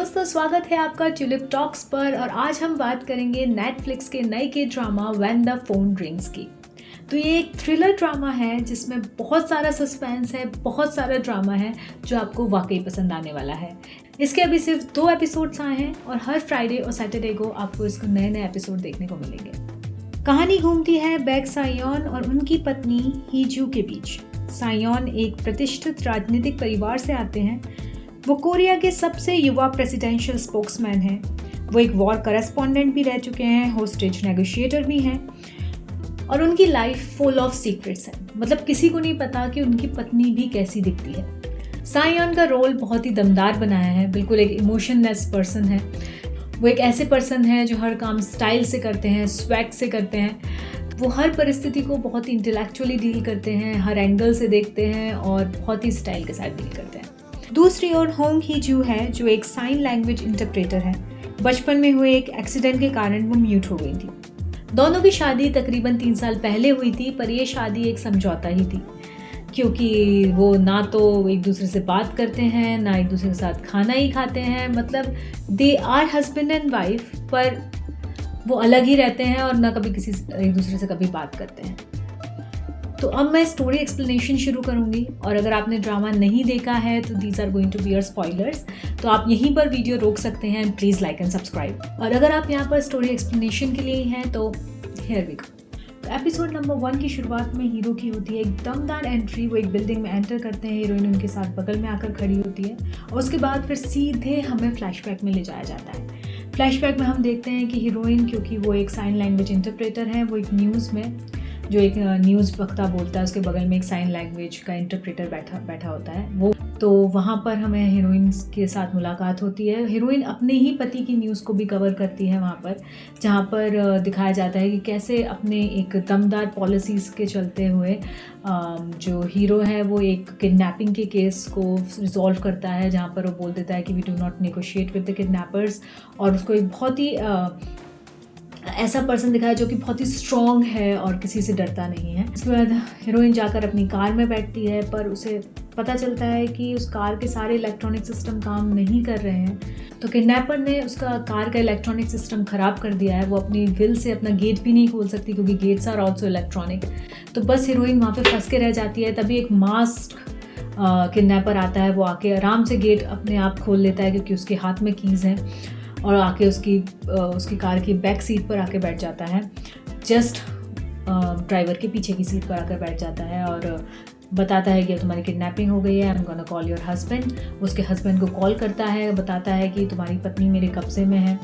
दोस्तों, स्वागत है आपका ट्यूलिप टॉक्स पर। और आज हम बात करेंगे नेटफ्लिक्स के नए के drama when the phone rings की। तो ये एक थ्रिलर ड्रामा है जिसमें बहुत सारा सस्पेंस है, बहुत सारा ड्रामा है जो आपको वाकई पसंद आने वाला है। इसके अभी सिर्फ 2 एपिसोड्स आए हैं और हर फ्राइडे और सैटरडे को आपको इसको नए नए एपिसोड देखने को मिलेंगे। कहानी घूमती है बैक सायोन और उनकी पत्नी हीजू के बीच। सायोन एक प्रतिष्ठित राजनीतिक परिवार से आते हैं। वो कोरिया के सबसे युवा प्रेसिडेंशियल स्पोक्समैन हैं। वो एक वॉर करेस्पॉन्डेंट भी रह चुके हैं, होस्टेज नेगोशिएटर भी हैं और उनकी लाइफ फुल ऑफ सीक्रेट्स है। मतलब किसी को नहीं पता कि उनकी पत्नी भी कैसी दिखती है। सायोन का रोल बहुत ही दमदार बनाया है, बिल्कुल एक इमोशनलेस पर्सन है। वो एक ऐसे पर्सन है जो हर काम स्टाइल से करते हैं, स्वैग से करते हैं। वो हर परिस्थिति को बहुत ही इंटेलेक्चुअली डील करते हैं, हर एंगल से देखते हैं और बहुत ही स्टाइल के साथ डील करते हैं। दूसरी ओर होंग हीजू है जो एक साइन लैंग्वेज इंटरप्रेटर है। बचपन में हुए एक एक्सीडेंट के कारण वो म्यूट हो गई थी। दोनों की शादी तकरीबन 3 साल पहले हुई थी, पर ये शादी एक समझौता ही थी क्योंकि वो ना तो एक दूसरे से बात करते हैं, ना एक दूसरे के साथ खाना ही खाते हैं। मतलब they are husband and wife, पर वो अलग ही रहते हैं और ना कभी किसी एक दूसरे से कभी बात करते हैं। तो अब मैं स्टोरी एक्सप्लेनेशन शुरू करूंगी और अगर आपने ड्रामा नहीं देखा है तो these are going to be your spoilers. तो आप यहीं पर वीडियो रोक सकते हैं and please like and subscribe. और अगर आप यहाँ पर स्टोरी एक्सप्लेनेशन के लिए हैं तो हियर वी गो। तो एपिसोड नंबर 1 की शुरुआत में हीरो की होती है एक दमदार एंट्री। वो एक बिल्डिंग में एंटर करते हैं, हीरोइन उनके साथ बगल में आकर खड़ी होती है और उसके बाद फिर सीधे हमें फ्लैशबैक में ले जाया जाता है। फ्लैशबैक में हम देखते हैं कि हीरोइन, क्योंकि वो एक साइन लैंग्वेज इंटरप्रेटर है, वो एक न्यूज़ में जो एक न्यूज़ वक्ता बोलता है उसके बगल में एक साइन लैंग्वेज का इंटरप्रेटर बैठा होता है वो। तो वहाँ पर हमें हीरोइन के साथ मुलाकात होती है। हीरोइन अपने ही पति की न्यूज़ को भी कवर करती है वहाँ पर, जहाँ पर दिखाया जाता है कि कैसे अपने एक दमदार पॉलिसीज़ के चलते हुए जो हीरो है वो एक किडनैपिंग के केस को रिजॉल्व करता है, जहाँ पर वो बोल देता है कि we do not negotiate with the kidnappers. और उसको एक बहुत ही ऐसा पर्सन दिखाया जो कि बहुत ही स्ट्रॉन्ग है और किसी से डरता नहीं है। इसके बाद हीरोइन जाकर अपनी कार में बैठती है, पर उसे पता चलता है कि उस कार के सारे इलेक्ट्रॉनिक सिस्टम काम नहीं कर रहे हैं। तो किडनैपर ने उसका कार का इलेक्ट्रॉनिक सिस्टम ख़राब कर दिया है। वो अपनी विल से अपना गेट भी नहीं खोल सकती क्योंकि गेट्स आर ऑल्सो इलेक्ट्रॉनिक। तो बस हीरोइन वहाँ पे फंस के रह जाती है। तभी एक मास्क किडनैपर आता है। वो आके आराम से गेट अपने आप खोल लेता है क्योंकि उसके हाथ में कीज़ हैं और आके उसकी कार की बैक सीट पर आके बैठ जाता है, जस्ट ड्राइवर के पीछे की सीट पर आकर बैठ जाता है और बताता है कि तुम्हारी किडनैपिंग हो गई है, I am gonna call your husband. उसके हस्बैंड को कॉल करता है, बताता है कि तुम्हारी पत्नी मेरे कब्जे में है।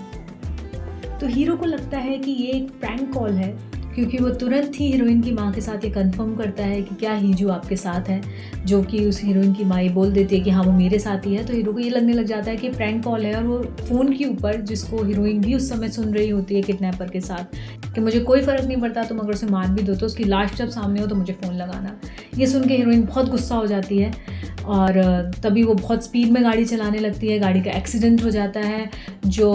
तो हीरो को लगता है कि ये एक प्रैंक कॉल है, क्योंकि वो तुरंत ही हीरोइन की माँ के साथ ये कंफर्म करता है कि क्या हीजू आपके साथ है, जो कि उस हीरोइन की माँ ये बोल देती है कि हाँ वो मेरे साथ ही है। तो हीरो को ये लगने लग जाता है कि प्रैंक कॉल है और वो फ़ोन के ऊपर, जिसको हीरोइन भी उस समय सुन रही होती है किडनैपर के साथ, कि मुझे कोई फ़र्क नहीं पड़ता, तुम अगर उसे मार भी दो तो उसकी लाश जब सामने हो तो मुझे फ़ोन लगाना। ये सुन के हीरोइन बहुत गुस्सा हो जाती है और तभी वो बहुत स्पीड में गाड़ी चलाने लगती है। गाड़ी का एक्सीडेंट हो जाता है। जो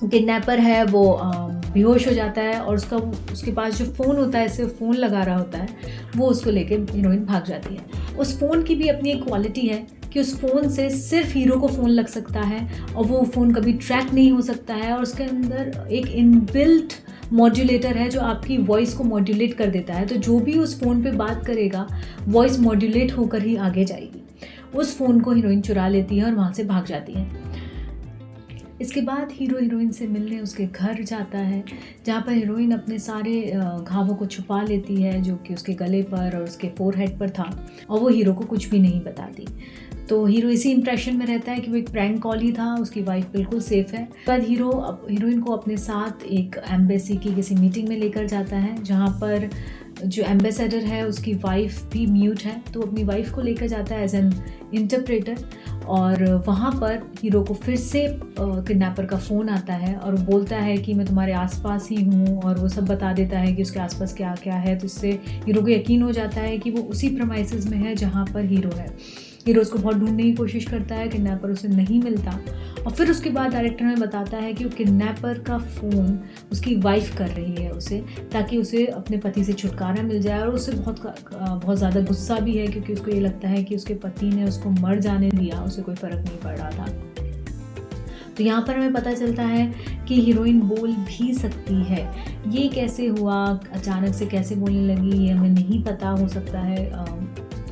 किडनैपर है वो बेहोश हो जाता है और उसके पास जो फ़ोन होता है, इससे फ़ोन लगा रहा होता है, वो उसको लेके हीरोइन भाग जाती है। उस फ़ोन की भी अपनी एक क्वालिटी है कि उस फ़ोन से सिर्फ हीरो को फ़ोन लग सकता है और वो फ़ोन कभी ट्रैक नहीं हो सकता है। और उसके अंदर एक इनबिल्ट मॉड्यूलेटर है जो आपकी वॉइस को मॉड्यूलेट कर देता है। तो जो भी उस फ़ोन पे बात करेगा वॉइस मॉड्यूलेट होकर ही आगे जाएगी। उस फ़ोन को हीरोइन चुरा लेती है और वहाँ से भाग जाती है। इसके बाद हीरो हीरोइन से मिलने उसके घर जाता है, जहाँ पर हीरोइन अपने सारे घावों को छुपा लेती है जो कि उसके गले पर और उसके फोरहेड पर था, और वो हीरो को कुछ भी नहीं बताती। तो हीरो इसी इंप्रेशन में रहता है कि वो एक प्रैंक कॉल ही था, उसकी वाइफ बिल्कुल सेफ़ है। बाद हीरो हीरोइन को अपने साथ एक एम्बेसी की किसी मीटिंग में लेकर जाता है, जहाँ पर जो एम्बेसडर है उसकी वाइफ भी म्यूट है। तो अपनी वाइफ को लेकर जाता है एज एन इंटरप्रेटर और वहाँ पर हीरो को फिर से किडनैपर का फ़ोन आता है और वो बोलता है कि मैं तुम्हारे आसपास ही हूँ, और वो सब बता देता है कि उसके आसपास क्या क्या है। तो इससे हीरो को यकीन हो जाता है कि वो उसी प्रेमाइसेस में है जहाँ पर हीरो है। हीरो उसको बहुत ढूंढने की कोशिश करता है, किडनैपर उसे नहीं मिलता। और फिर उसके बाद डायरेक्टर हमें बताता है कि वो किडनैपर का फ़ोन उसकी वाइफ कर रही है उसे, ताकि उसे अपने पति से छुटकारा मिल जाए। और उससे बहुत ज़्यादा गुस्सा भी है क्योंकि उसको ये लगता है कि उसके पति ने उसको मर जाने दिया, उसे कोई फ़र्क नहीं पड़ रहा था। तो यहाँ पर हमें पता चलता है कि हीरोइन बोल भी सकती है। ये कैसे हुआ, अचानक से कैसे बोलने लगी, ये हमें नहीं पता। हो सकता है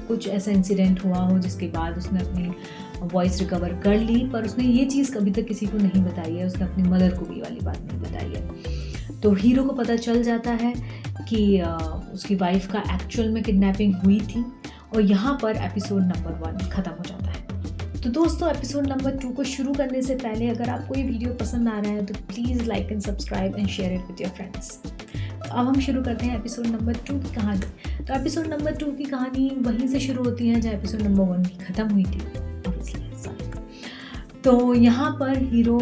कुछ ऐसा इंसिडेंट हुआ हो जिसके बाद उसने अपनी वॉइस रिकवर कर ली, पर उसने ये चीज़ कभी तक किसी को नहीं बताई है, उसने अपनी मदर को भी वाली बात नहीं बताई है। तो हीरो को पता चल जाता है कि उसकी वाइफ का एक्चुअल में किडनैपिंग हुई थी, और यहाँ पर एपिसोड नंबर 1 ख़त्म हो जाता है। तो दोस्तों, एपिसोड नंबर 2 को शुरू करने से पहले अगर आपको ये वीडियो पसंद आ रहा है तो please like and subscribe and share it with your friends. तो अब हम शुरू करते हैं एपिसोड नंबर 2 की कहानी। तो एपिसोड नंबर 2 की कहानी वहीं से शुरू होती है जहाँ एपिसोड नंबर 1 भी ख़त्म हुई थी। तो यहाँ पर हीरो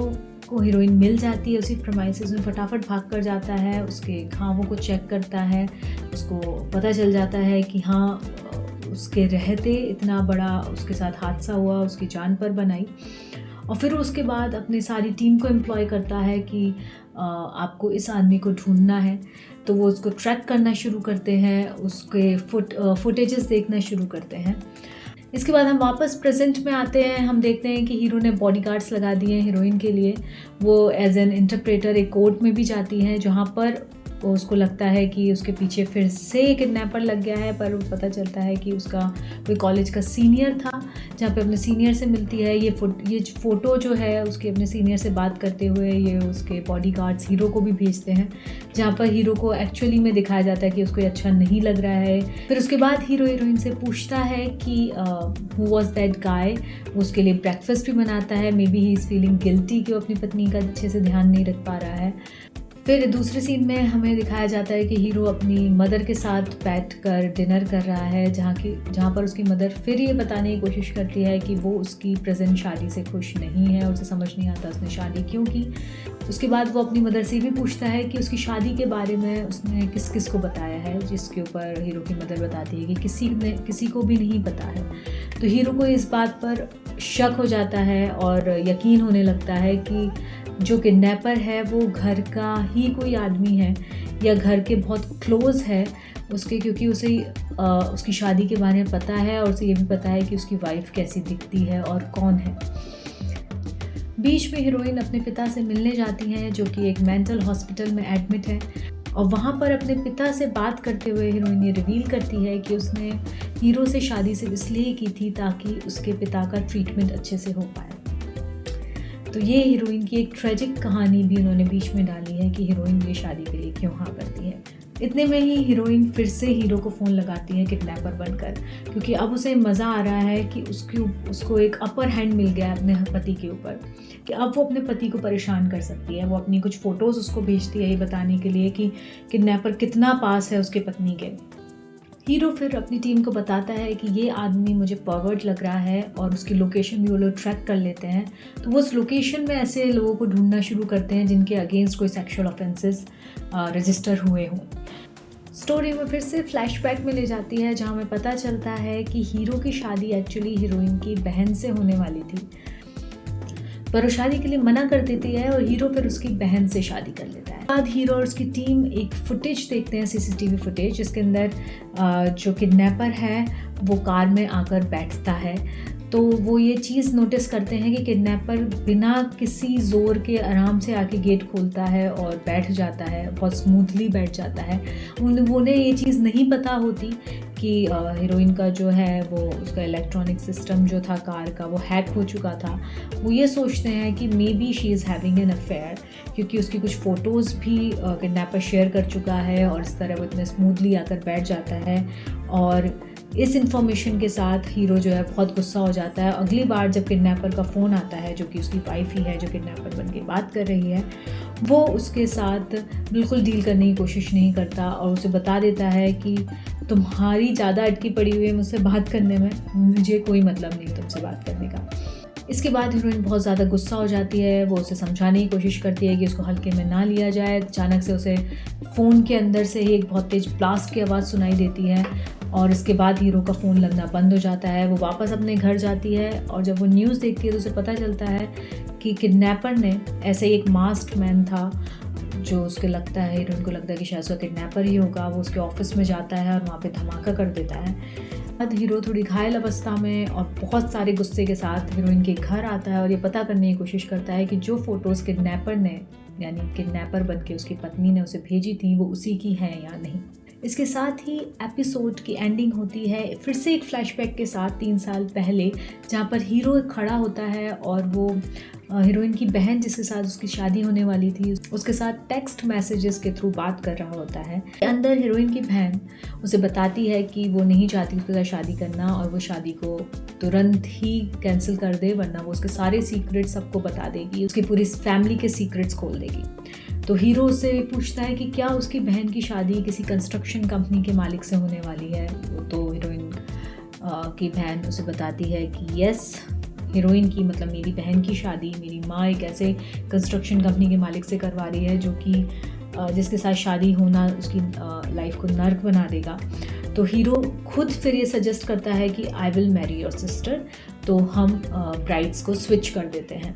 को हीरोइन मिल जाती है उसी प्रेमाइसेस में, फटाफट भाग कर जाता है, उसके घावों को चेक करता है, उसको पता चल जाता है कि हाँ, उसके रहते इतना बड़ा उसके साथ हादसा हुआ, उसकी जान पर बनाई। और फिर उसके बाद अपनी सारी टीम को एम्प्लॉय करता है कि आपको इस आदमी को ढूंढना है। तो वो उसको ट्रैक करना शुरू करते हैं, उसके फुटेजेस देखना शुरू करते हैं। इसके बाद हम वापस प्रेजेंट में आते हैं। हम देखते हैं कि हीरो ने बॉडीगार्ड्स लगा दिए हैं हीरोइन के लिए। वो एज एन इंटरप्रेटर एक कोर्ट में भी जाती हैं जहाँ पर उसको लगता है कि उसके पीछे फिर से किडनैपर लग गया है, पर पता चलता है कि उसका कोई कॉलेज का सीनियर था जहाँ पे अपने सीनियर से मिलती है। ये फ़ोटो जो है उसके अपने सीनियर से बात करते हुए ये उसके बॉडीगार्ड्स हीरो को भी भेजते हैं, जहाँ पर हीरो को एक्चुअली में दिखाया जाता है कि उसको अच्छा नहीं लग रहा है। फिर उसके बाद हीरो हीरोइन से पूछता है कि हु वॉज दैट गाय। वो उसके लिए ब्रेकफास्ट भी बनाता है। May be he is feeling guilty कि वो अपनी पत्नी का अच्छे से ध्यान नहीं रख पा रहा है। फिर दूसरे सीन में हमें दिखाया जाता है कि हीरो अपनी मदर के साथ बैठकर डिनर कर रहा है, जहाँ पर उसकी मदर फिर ये बताने की कोशिश करती है कि वो उसकी प्रेजेंट शादी से खुश नहीं है, उसे समझ नहीं आता उसने शादी क्यों की। उसके बाद वो अपनी मदर से भी पूछता है कि उसकी शादी के बारे में उसने किस किस को बताया है, जिसके ऊपर हीरो की मदर बताती है कि किसी को भी नहीं पता है। तो हीरो को इस बात पर शक हो जाता है और यकीन होने लगता है कि जो किडनैपर है वो घर का ही कोई आदमी है या घर के बहुत क्लोज़ है उसके, क्योंकि उसे उसकी शादी के बारे में पता है और उसे ये भी पता है कि उसकी वाइफ कैसी दिखती है और कौन है। बीच में हीरोइन अपने पिता से मिलने जाती हैं जो कि एक मेंटल हॉस्पिटल में एडमिट है, और वहाँ पर अपने पिता से बात करते हुए हीरोइन ये रिवील करती है कि उसने हीरो से शादी सिर्फ इसलिए की थी ताकि उसके पिता का ट्रीटमेंट अच्छे से हो पाए। तो ये हीरोइन की एक ट्रेजिक कहानी भी उन्होंने बीच में डाली है कि हीरोइन ये शादी के लिए क्यों हाँ करती है। इतने में ही हीरोइन फिर से हीरो को फ़ोन लगाती है किडनैपर बनकर, क्योंकि अब उसे मज़ा आ रहा है कि उसको एक अपर हैंड मिल गया है अपने पति के ऊपर, कि अब वो अपने पति को परेशान कर सकती है। वो अपनी कुछ फ़ोटोज़ उसको भेजती है ये बताने के लिए कि किडनैपर कितना पास है उसके पत्नी के। हीरो फिर अपनी टीम को बताता है कि ये आदमी मुझे परवर्ट लग रहा है, और उसकी लोकेशन भी वो लोग ट्रैक कर लेते हैं। तो वो उस लोकेशन में ऐसे लोगों को ढूंढना शुरू करते हैं जिनके अगेंस्ट कोई सेक्सुअल ऑफेंसेस रजिस्टर हुए हों। स्टोरी में फिर से फ्लैशबैक में ले जाती है जहाँ हमें पता चलता है कि हीरो की शादी एक्चुअली हीरोइन की बहन से होने वाली थी, पर वो शादी के लिए मना कर देती है और हीरो फिर उसकी बहन से शादी कर लेता है। बाद हीरो और उसकी टीम एक फुटेज देखते हैं, सीसीटीवी फुटेज, जिसके अंदर जो किडनैपर है वो कार में आकर बैठता है। तो वो ये चीज़ नोटिस करते हैं कि किडनैपर बिना किसी ज़ोर के आराम से आके गेट खोलता है और बैठ जाता है, बहुत स्मूथली बैठ जाता है। उन्हें ये चीज़ नहीं पता होती कि हीरोइन का जो है वो उसका इलेक्ट्रॉनिक सिस्टम जो था कार का वो हैक हो चुका था। वो ये सोचते हैं कि may be she is having an affair, क्योंकि उसकी कुछ फ़ोटोज़ भी किडनैपर शेयर कर चुका है और इस तरह वो इतने स्मूथली आकर बैठ जाता है। और इस इन्फॉर्मेशन के साथ हीरो जो है बहुत गुस्सा हो जाता है। अगली बार जब किडनैपर का फ़ोन आता है, जो कि उसकी वाइफ ही है जो किडनैपर बन के बात कर रही है, वो उसके साथ बिल्कुल डील करने की कोशिश नहीं करता और उसे बता देता है कि तुम्हारी ज़्यादा अटकी पड़ी हुई है मुझसे बात करने में, मुझे कोई मतलब नहीं तुमसे बात करने का। इसके बाद हीरोइन बहुत ज़्यादा गुस्सा हो जाती है। वो उसे समझाने की कोशिश करती है कि उसको हल्के में ना लिया जाए। अचानक से उसे फ़ोन के अंदर से ही एक बहुत तेज़ ब्लास्ट की आवाज़ सुनाई देती है और इसके बाद हीरो का फ़ोन लगना बंद हो जाता है। वो वापस अपने घर जाती है और जब वो न्यूज़ देखती है तो उसे पता चलता है कि किडनैपर ने, ऐसे ही एक मास्क्ड मैन था जो उसके लगता है, हीरोइन को लगता है कि शायद उसका किडनैपर ही होगा, वो उसके ऑफिस में जाता है और वहाँ पे धमाका कर देता है। बाद हीरो थोड़ी घायल अवस्था में और बहुत सारे गुस्से के साथ हीरोइन के घर आता है और ये पता करने की कोशिश करता है कि जो फ़ोटोज़ किडनैपर ने, यानी किडनैपर बन के उसकी पत्नी ने उसे भेजी थी, वो उसी की हैं या नहीं। इसके साथ ही एपिसोड की एंडिंग होती है फिर से एक फ्लैशबैक के साथ 3 साल पहले, जहाँ पर हीरो खड़ा होता है और वो हीरोइन की बहन जिसके साथ उसकी शादी होने वाली थी उसके साथ टेक्स्ट मैसेजेस के थ्रू बात कर रहा होता है। अंदर हीरोइन की बहन उसे बताती है कि वो नहीं चाहती उसके साथ शादी करना और वो शादी को तुरंत ही कैंसिल कर दे, वरना वो उसके सारे सीक्रेट्स सबको बता देगी, उसकी पूरी फैमिली के सीक्रेट्स खोल देगी। तो हीरो उससे पूछता है कि क्या उसकी बहन की शादी किसी कंस्ट्रक्शन कंपनी के मालिक से होने वाली है। तो हीरोइन की बहन उसे बताती है कि यस, हीरोइन की मतलब मेरी बहन की शादी मेरी माँ एक ऐसे कंस्ट्रक्शन कंपनी के मालिक से करवा रही है जो कि जिसके साथ शादी होना उसकी लाइफ को नर्क बना देगा। तो हीरो खुद फिर ये सजेस्ट करता है कि I will marry your sister, तो हम ब्राइड्स को स्विच कर देते हैं।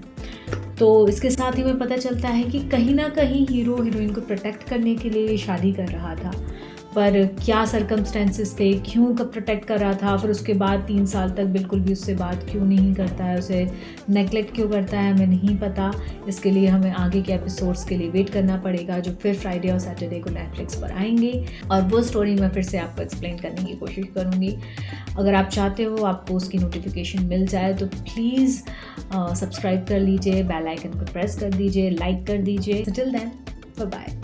तो इसके साथ ही हमें पता चलता है कि कहीं ना कहीं हीरो हीरोइन को प्रोटेक्ट करने के लिए शादी कर रहा था, पर क्या सर्कमस्टेंसेस थे, क्यों कब प्रोटेक्ट कर रहा था, फिर उसके बाद 3 साल तक बिल्कुल भी उससे बात क्यों नहीं करता है, उसे नेगलेक्ट क्यों करता है, हमें नहीं पता। इसके लिए हमें आगे के एपिसोड्स के लिए वेट करना पड़ेगा जो फिर फ्राइडे और सैटरडे को नेटफ्लिक्स पर आएंगे, और वो स्टोरी मैं फिर से आपको एक्सप्लेन करने की कोशिश करूँगी। अगर आप चाहते हो आपको उसकी नोटिफिकेशन मिल जाए तो प्लीज़ सब्सक्राइब कर लीजिए, बेल आइकन को प्रेस कर दीजिए, लाइक कर दीजिए। Till then, bye bye.